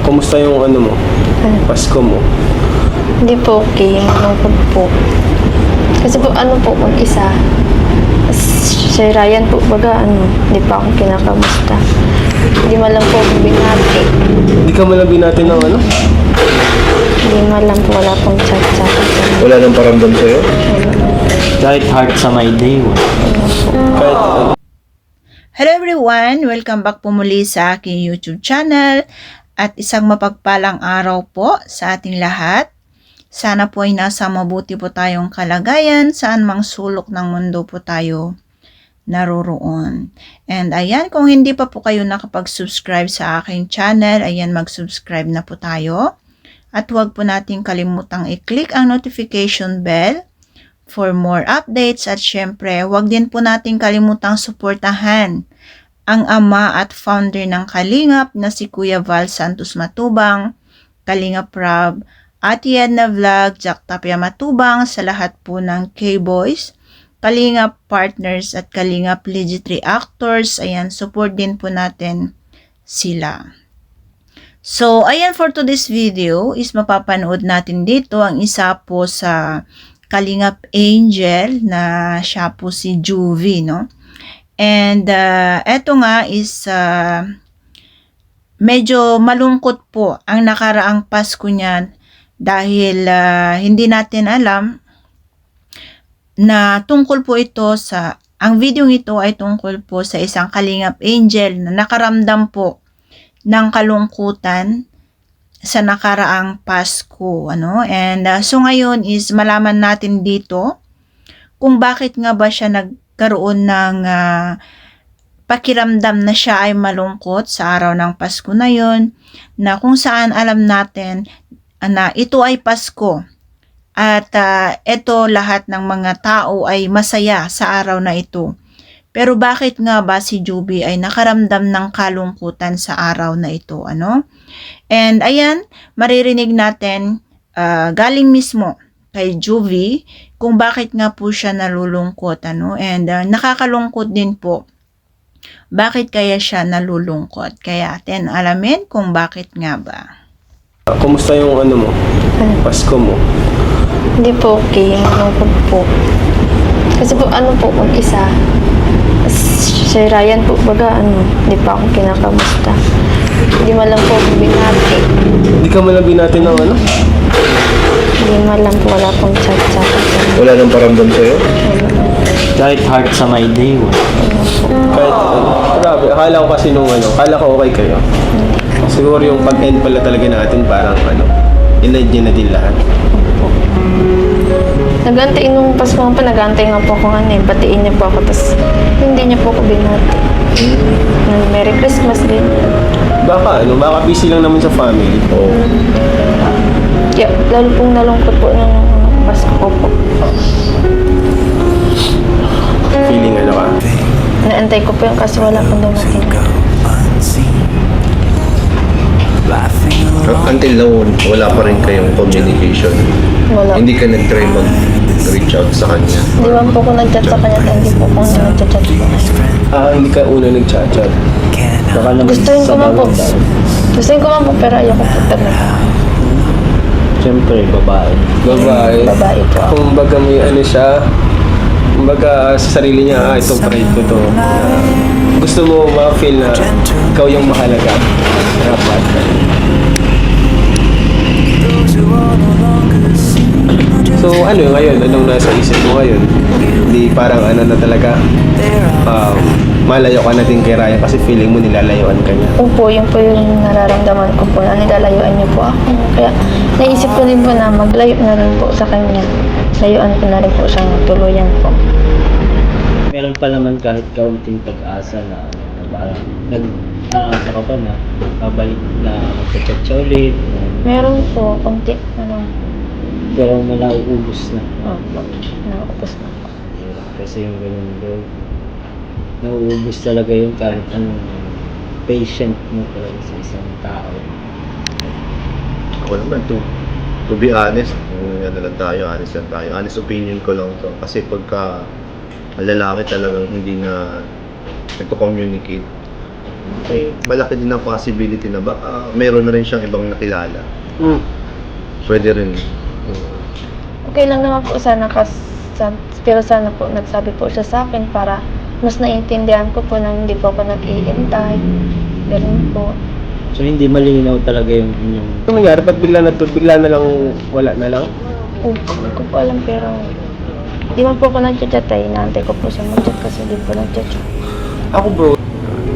Kumusta yung ano mo? Pasko mo? Hindi po okay, malungkot po. Kasi po mag-isa. Si Ryan po, hindi pa ako kinakamusta. Hindi man lang po ako binati. Hindi ka malang binati ng ano? Hindi man lang po, wala pong chat-chat. Wala nang paramdam sa'yo? Kahit heart sa my day, Kahit ano? Hello everyone! Welcome back po muli sa aking YouTube channel at isang mapagpalang araw po sa ating lahat. Sana po ay nasa mabuti po tayong kalagayan saan mang sulok ng mundo po tayo naroroon. And ayan, kung hindi pa po kayo nakapag-subscribe sa aking channel, ayan, mag-subscribe na po tayo. At huwag po natin kalimutang i-click ang notification bell for more updates at syempre, huwag din po natin kalimutang suportahan ang ama at founder ng Kalingap na si Kuya Val Santos Matubang, Kalingap Rab, Ate Edna Vlog, Jack Tapia Matubang, sa lahat po ng K-Boys, Kalingap Partners at Kalingap Legitary Actors. Ayan, support din po natin sila. So, ayan, for today's video is mapapanood natin dito ang isa po sa Kalingap Angel na siya po si Juvie, no? And eto nga is medyo malungkot po ang nakaraang Pasko niyan dahil hindi natin alam na tungkol po ito ang video ito ay tungkol po sa isang Kalingap Angel na nakaramdam po ng kalungkutan sa nakaraang Pasko, ano? And so ngayon is malaman natin dito kung bakit nga ba siya nagkaroon ng pakiramdam na siya ay malungkot sa araw ng Pasko na yon, na kung saan alam natin na ito ay Pasko at ito lahat ng mga tao ay masaya sa araw na ito. Pero bakit nga ba si Juvie ay nakaramdam ng kalungkutan sa araw na ito, ano? And ayan, maririnig natin galing mismo kay Juvie kung bakit nga po siya nalulungkot, ano? And nakakalungkot din po bakit kaya siya nalulungkot. Kaya atin alamin kung bakit nga ba. Kumusta yung ano mo? Pasko mo? Hindi po okay, malungkot po. Kasi po mag-isa. Si Ryan po, hindi pa ako kinakamusta. Hindi man lang po ako binati. Hindi ka malang binati ng ano? Hindi man lang po, wala pong chat-chat. Wala nang paramdam sa'yo? kahit heart sa my day, Kahit ano? Grabe, akala ko kasi akala ko okay kayo. Siguro yung pag-end pala talaga natin parang inend niya na din lahat. Nagantay nung Pasko pa, nagantay nga po ako batiin niya po ako, tapos hindi niya po ako binati. Merry Christmas din. Baka busy lang naman sa family. Oo. Kaya lalo pong nalungkot po nung Pasko ko po. Feeling ka? Naantay ko po yung kasi wala pong dumating. Until now, wala pa rin kayong communication. Wala. Hindi ka nag-try mag-reach out sa kanya. Hindi man po ako nag-chat sa kanya, hindi po ako nag-chat po. Hindi ka una nag-chat-chat. baka naman Gustuin ko sa man po. bagong taon. Gustuin ko man po, pero ayoko po talaga. Siyempre, babae. Babae po ako. Kung baga may siya, kumbaga sa sarili niya, itong pride ko to. Gusto mo ma-feel na ikaw yung mahalaga. Dapat. So ngayon? Anong nasa isip mo ngayon? Hindi parang na talaga, malayo ka na din kay Ryan kasi feeling mo nilalayuan ka niya. Opo, yun po yung nararamdaman ko po, na nilalayuan niyo po ako. Kaya naisip ko din po na maglayo na rin po sa kanya. Layuan ko na rin po siyang tuluyan po. Meron pa naman kahit kaunting pag-asa na parang nag-aasa ka pa na babalik na magchat siya ulit. Meron po, konti, Pero nauubos na. opo, naupos na po. Kasi yung ganun daw, nauubos talaga yung kahit anong patient mo talaga sa isang tao. Ako naman, to be honest, honest lang tayo. Honest opinion ko lang to. Kasi pagka ang lalaki talagang hindi na nagko-communicate, may malaki din ang possibility na baka meron na rin siyang ibang nakilala. Pwede rin. Okay lang naman po sana pero sana po nagsabi po siya sa akin para mas naiintindihan ko po na hindi po ako nag-iintay. Ganun po. So hindi malinaw talaga yung inyong... Ano nangyari? Ba't bigla na lang wala na lang? Hindi ko po alam pero di man po ako nag-chat ay inaantay ko po siya mag-chat kasi di po nag-chat. Ako bro,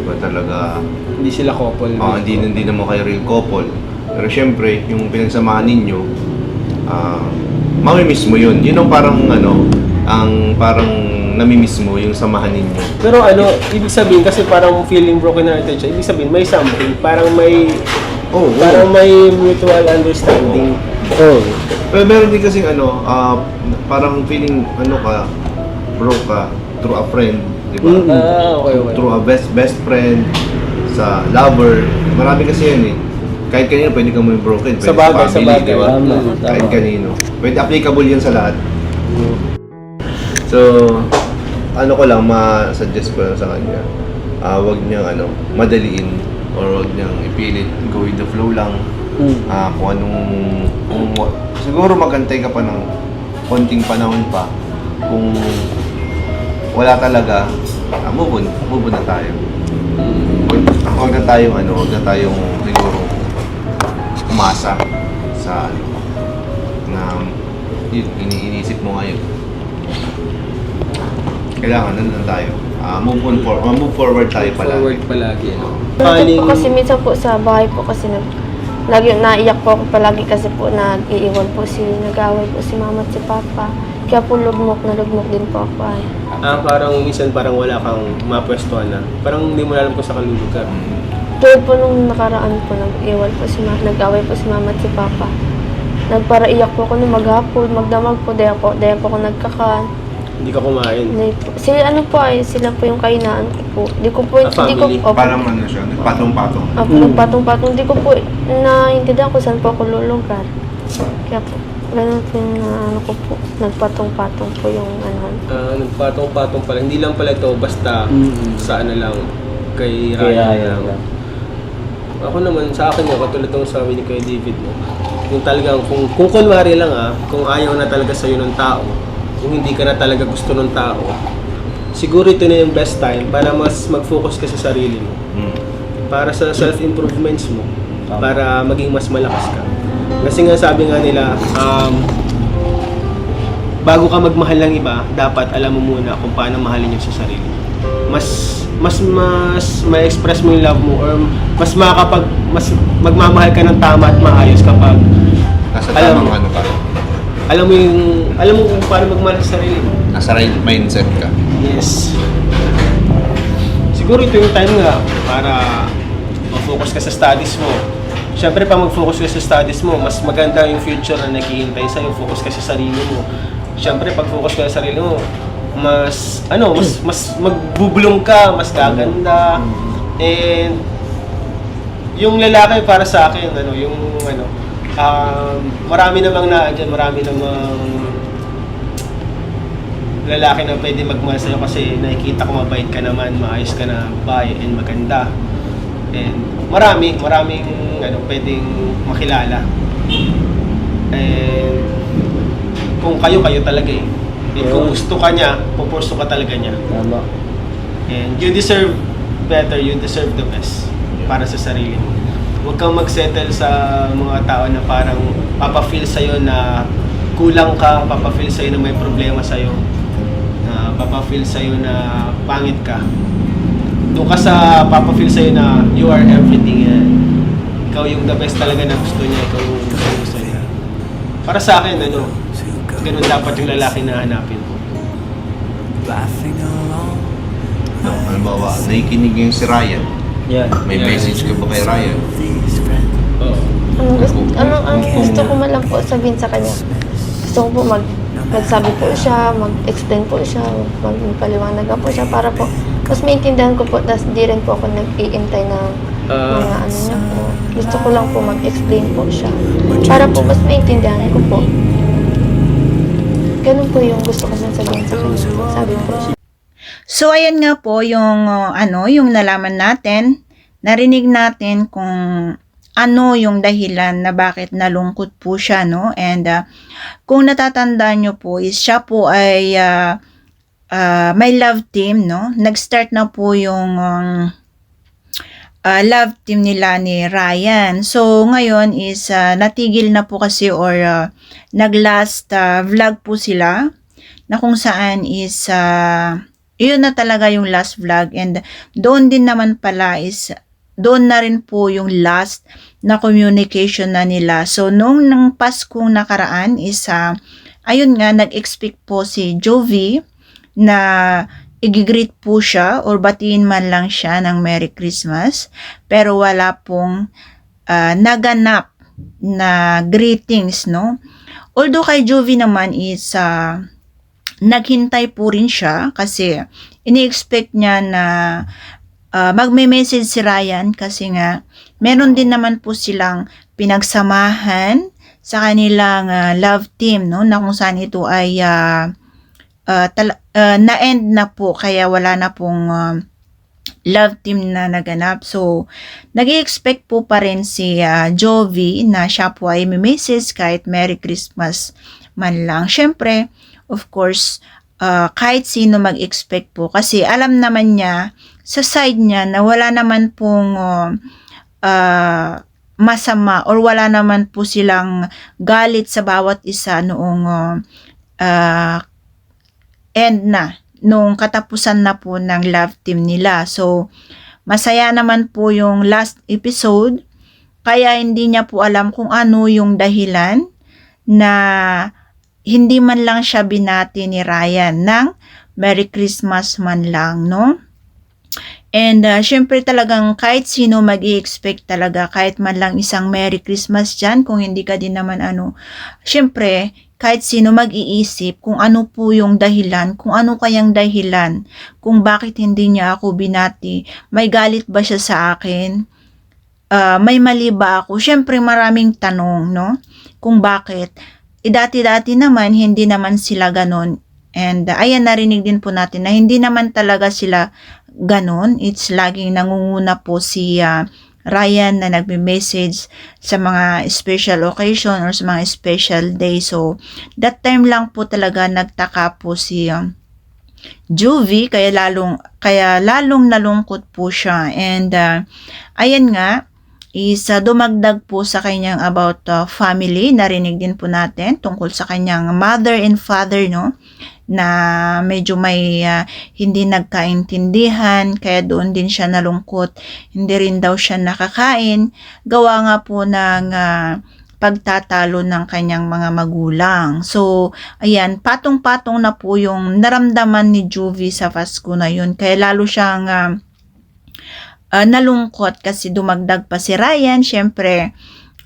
Di ba talaga, hindi sila couple. hindi naman kayo real couple. Pero syempre, yung pinagsamahan ninyo, mamimiss mo yun. Yun ang parang parang namimiss mo yung samahan ninyo. Pero ano, ibig sabihin kasi parang feeling broken hearted siya. Ibig sabihin may something, parang may may mutual understanding. Pero meron din kasing parang feeling broke ka through a friend, di ba? Okay. Through a best friend, sa lover. Marami kasi yan eh. Kahit kanino pwede ka mo yung broken. Pwede Sa bagay, sa family, di ba? Tama. Kahit kanino. Pwede applicable yan sa lahat. So, ano ko lang, ma-suggest ko lang sa kanya. Wag niyang madaliin or wag niyang ipilit. Go with the flow lang. Siguro magantay ka pa ng konting panahon pa. Kung wala talaga, move on na tayo. Huwag na tayong siguro umasa sa na yun, iniisip mo ngayon. Kailangan nandun tayo. Move forward tayo pala. Forward palagi. Dito po kasi minsan po sa bahay po kasi lagi naiyak po ako palagi kasi po nag-iiwan po nag-away po si mama at si papa. Kaya po lugmok din po ako ay. Parang minsan parang wala kang mapwestuhan na. Parang hindi mo alam kung sa kalulog ka. Tulad po nung nakaraan po nag-away po si mama at si papa. Nagparaiyak po ako nung maghapon, magdamag po, dahil po ako nagkakan. Hindi ka kumain. Sila po yung kainaan ko po. Di ko po, family. Parang siya, nagpatong-patong. Nagpatong-patong, di ko po naintindihan kung saan po ako lulugar. Kaya po, ganun po yung ko po, nagpatong-patong po yung Nagpatong-patong pala. Hindi lang pala ito, basta sa lang, kay Ryan lang. Ako naman, sa akin yung katulad ng sabi ni Kuya David mo, yung talagang, kung kunwari lang kung ayaw na talaga sa'yo ng tao, kung hindi ka na talaga gusto ng tao, siguro ito na yung best time para mas mag-focus ka sa sarili mo. Para sa self-improvements mo, para maging mas malakas ka. Kasi nga sabi nga nila, bago ka magmahal ng iba, dapat alam mo muna kung paano mahalin yung sa sarili. Mas ma-express mo yung love mo or mas magmamahal ka ng tama at maayos kapag Nasa tamang ka. alam mo kung paano magmahal sa sarili mo. Nasa right mindset ka. Yes. Siguro ito yung time nga para mag-focus ka sa studies mo. Siyempre, pag mag-focus ka sa studies mo, mas maganda yung future na naghihintay sa'yo. Focus ka sa sarili mo. Siyempre, pag focus ka sa sarili mo, mas magbubulong ka, mas gaganda. And yung lalaki para sa akin, marami namang lalaki na pwede magmahal sa'yo kasi nakikita ko mabait ka naman, maayos ka na babae, and maganda. And maraming pwedeng makilala. And kung kayo talaga eh. And kung gusto ka niya, pupurso ka talaga niya. Tama. And you deserve better, you deserve the best para sa sarili mo. Huwag kang mag-settle sa mga tao na parang papafeel sa'yo na kulang ka, papafeel sa'yo na may problema sa'yo, papafeel sa'yo na pangit ka. Doon ka sa papafeel sa'yo na you are everything yan. Ikaw yung the best talaga na gusto niya, ikaw yung gusto niya. Para sa akin, ganun dapat yung lalaki na hanapin mo. Halimbawa, nakikinig yung si Ryan. Yan. May message ka ba kay Ryan? Ang gusto ko man lang po sabihin sa kanya. Gusto ko po magsabi po siya, mag-explain po siya, magpaliwanag po siya para po mas maintindihan ko po, tas di rin po ako nag-iintay ng mga niya po. Gusto ko lang po mag-explain po siya para po mas maintindihan ko po. Ganun po yung gusto ko sabihin sa kanya. Sabi po siya. So, ayan nga po yung, yung nalaman natin narinig natin kung ano yung dahilan na bakit nalungkot po siya, no? And kung natatandaan nyo po is siya po ay may love team, no? Nag-start na po yung love team nila ni Ryan. So ngayon is natigil na po kasi or nag-last vlog po sila na kung saan is yun na talaga yung last vlog, and doon din naman pala is doon na rin po yung last na communication na nila. So, nung ng Paskong nakaraan is, ayun nga, nag-expect po si Jovi na i-greet po siya or batiin man lang siya ng Merry Christmas. Pero wala pong naganap na greetings, no? Although kay Jovi naman is, naghintay po rin siya kasi ini-expect niya na magme-message si Ryan kasi nga meron din naman po silang pinagsamahan sa kanilang love team, no, na kung saan ito ay na-end na po kaya wala na pong love team na naganap. So nag-i-expect po pa rin si Jovi na siya po ay may-message kahit Merry Christmas man lang. Syempre, of course, kahit sino mag-expect po kasi alam naman niya sa side niya na wala naman pong masama or wala naman po silang galit sa bawat isa noong end na, nung katapusan na po ng love team nila. So, masaya naman po yung last episode kaya hindi niya po alam kung ano yung dahilan na hindi man lang siya binati ni Ryan ng Merry Christmas man lang, no? And syempre talagang kahit sino mag-i-expect talaga kahit man lang isang Merry Christmas dyan, kung hindi ka din naman syempre kahit sino mag-iisip kung ano po yung dahilan, kung ano kayang dahilan, kung bakit hindi niya ako binati, may galit ba siya sa akin, may mali ba ako, syempre maraming tanong, no? Kung bakit. Dati-dati naman, hindi naman sila ganon. And ayan, narinig din po natin na hindi naman talaga sila ganon. It's laging nangunguna po si Ryan na nagme-message sa mga special occasion or sa mga special day. So, that time lang po talaga nagtaka po si Jovi, kaya lalong nalungkot po siya. And ayan nga, is dumagdag po sa kanyang about family. Narinig din po natin tungkol sa kanyang mother and father, no, na medyo may hindi nagkaintindihan, kaya doon din siya nalungkot. Hindi rin daw siya nakakain, gawa nga po ng pagtatalo ng kanyang mga magulang. So, ayan, patong-patong na po yung naramdaman ni Jovi sa Pasko na yun, kaya lalo siyang nalungkot kasi dumagdag pa si Ryan. Syempre,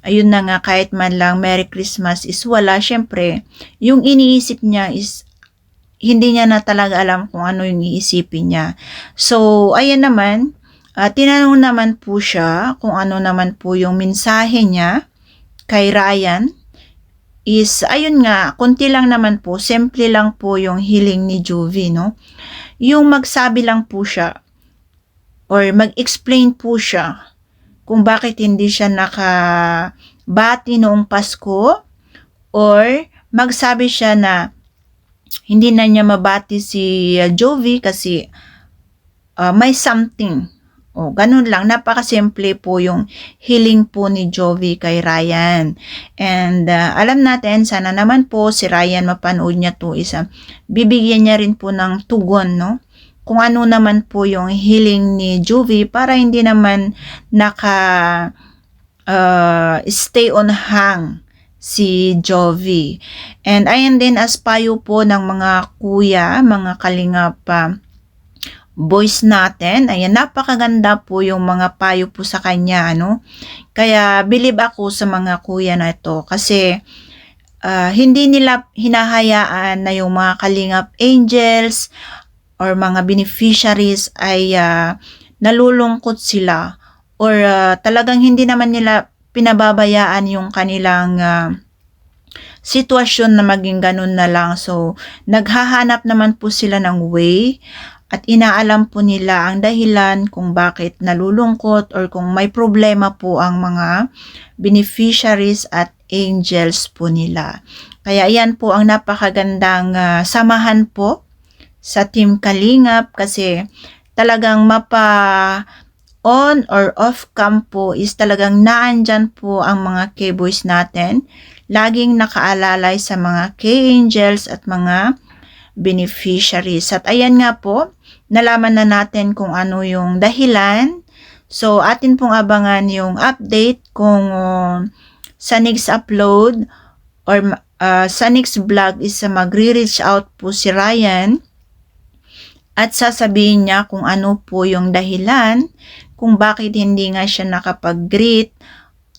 ayun na nga, kahit man lang Merry Christmas is wala. Syempre, yung iniisip niya is hindi niya na talaga alam kung ano yung iisipin niya. So, ayan naman, tinanong naman po siya kung ano naman po yung mensahe niya kay Ryan. Is, ayun nga, konti lang naman po, simple lang po yung hiling ni Jovi, no? Yung magsabi lang po siya or mag-explain po siya kung bakit hindi siya nakabati noong Pasko, or magsabi siya na hindi na niya mabati si Jovi kasi may something. O, ganun lang. Napakasimple po yung hiling po ni Jovi kay Ryan. And alam natin, sana naman po si Ryan mapanood niya to, bibigyan niya rin po ng tugon, no? Kung ano naman po yung hiling ni Jovi para hindi naman stay on hang si Jovi. And ayan din, as payo po ng mga kuya, mga kalingap boys natin, ayan, napakaganda po yung mga payo po sa kanya, ano? Kaya believe ako sa mga kuya na ito kasi hindi nila hinahayaan na yung mga kalingap angels or mga beneficiaries ay nalulungkot sila, or talagang hindi naman nila pinababayaan yung kanilang sitwasyon na maging ganun na lang. So, naghahanap naman po sila ng way at inaalam po nila ang dahilan kung bakit nalulungkot or kung may problema po ang mga beneficiaries at angels po nila. Kaya yan po ang napakagandang samahan po sa Team Kalingap kasi talagang on or off cam po is talagang naandyan po ang mga K-boys natin. Laging nakaalalay sa mga K-angels at mga beneficiaries. At ayan nga po, nalaman na natin kung ano yung dahilan. So, atin pong abangan yung update kung sa next upload or sa next vlog is magre-reach out po si Ryan at sasabihin niya kung ano po yung dahilan kung bakit hindi nga siya nakapag-greet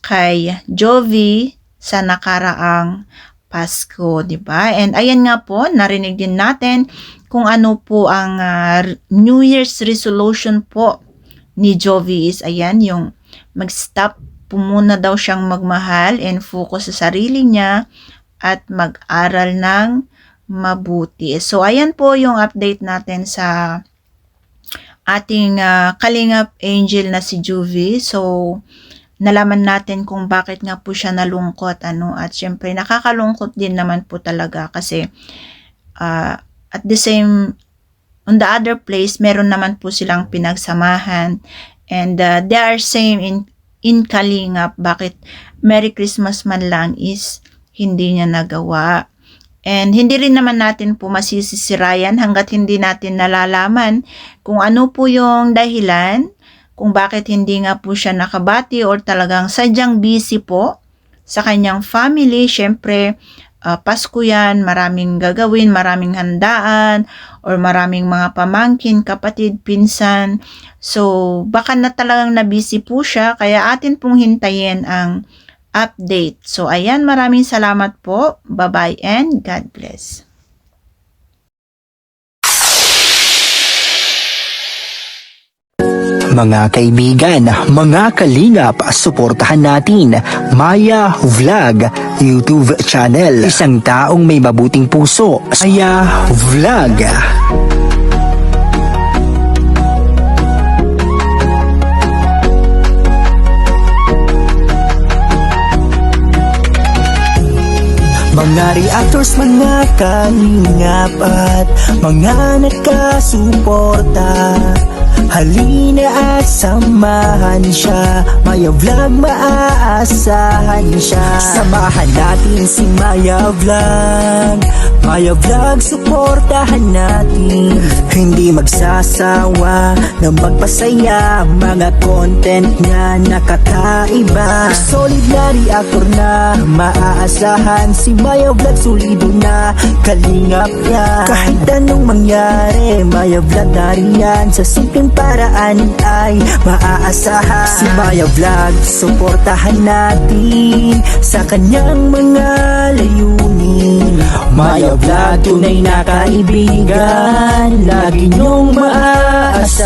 kay Jovi sa nakaraang Pasko, di ba? And ayan nga po, narinig din natin kung ano po ang New Year's resolution po ni Jovi is ayan, yung mag-stop po muna daw siyang magmahal and focus sa sarili niya at mag-aral ng mabuti. So, ayan po yung update natin sa ating Kalingap Angel na si Jovi. So, nalaman natin kung bakit nga po siya nalungkot, at syempre nakakalungkot din naman po talaga kasi at the same, on the other place, meron naman po silang pinagsamahan and they are same in Kalingap, bakit Merry Christmas man lang is hindi niya nagawa. And hindi rin naman natin po masisi si Ryan hanggat hindi natin nalalaman kung ano po yung dahilan kung bakit hindi nga po siya nakabati or talagang sadyang busy po sa kanyang family. Siyempre, Pasko yan, maraming gagawin, maraming handaan, or maraming mga pamangkin, kapatid, pinsan. So, baka na talagang na-busy po siya, kaya atin pong hintayin ang update. So, ayan, maraming salamat po. Bye-bye and God bless. Mga kaibigan, mga kalingap, suportahan natin Maya Vlog YouTube channel. Isang taong may mabuting puso. Maya Vlog. Mga reactors, mga kalingap at mga nagkasuporta, halina at samahan siya. Maya Vlog, maaasahan siya. Samahan natin si Maya Vlog. Maya Vlog, suportahan natin. Hindi magsasawa na magpasaya. Mga content niya nakakaiba. Solid na reactor na maaasahan. Si Maya Vlog, solido na kalingap niya. Kahit anong mangyari, Maya Vlog nariyan. Sa simpleng paraan ay maaasahan. Si Maya Vlog, suportahan natin sa kanyang mga layunin. Maya Vlog, tunay na kaibigan, lagi niyong maaasahan.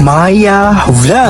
Maya Vlog.